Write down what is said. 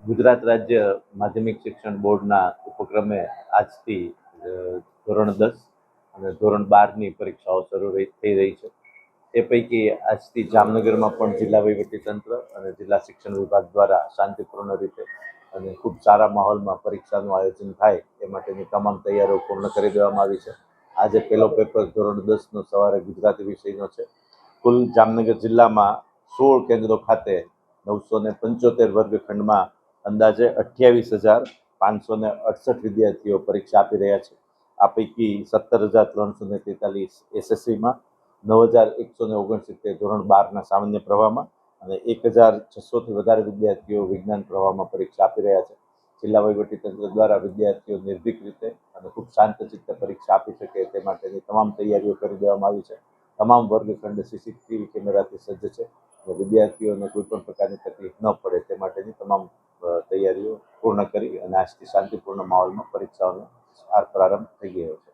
ગુજરાત રાજ્ય માધ્યમિક શિક્ષણ બોર્ડના ઉપક્રમે આજથી ધોરણ 10 અને ધોરણ 12ની પરીક્ષાઓ શરૂ થઈ રહી છે. એ પૈકી આજથી જામનગરમાં પણ જિલ્લા વહીવટીતંત્ર અને જિલ્લા શિક્ષણ વિભાગ દ્વારા શાંતિપૂર્ણ રીતે અને ખૂબ સારા માહોલમાં પરીક્ષાનું આયોજન થાય એ માટેની તમામ તૈયારીઓ પૂર્ણ કરી દેવામાં આવી છે. આજે પહેલો પેપર ધોરણ 10નો સવારે ગુજરાતી વિષયનો છે. કુલ જામનગર જિલ્લામાં 16 કેન્દ્રો ખાતે 975 વર્ગખંડમાં અંદાજે 28,568 વિદ્યાર્થીઓ પરીક્ષા આપી રહ્યા છે. આ પૈકી 17,343 એસએસસીમાં, 9,169 ધોરણ 12ના સામાન્ય પ્રવાહમાં અને 1,600થી વધારે વિદ્યાર્થીઓ વિજ્ઞાન પ્રવાહમાં પરીક્ષા આપી રહ્યા છે. જિલ્લા વહીવટીતંત્ર દ્વારા વિદ્યાર્થીઓ નિર્ભીક રીતે અને ખૂબ શાંત ચિત્તે પરીક્ષા આપી શકે તે માટેની તમામ તૈયારીઓ કરી દેવામાં આવી છે. તમામ વર્ગખંડ સીસીટીવી કેમેરાથી સજ્જ છે અને વિદ્યાર્થીઓને કોઈ પણ પ્રકારની તકલીફ ન પડે તે માટેની તમામ તૈયારીઓ પૂર્ણ કરી અને આજથી શાંતિપૂર્ણ માહોલમાં પરીક્ષાઓનો પ્રારંભ થઈ ગયો છે.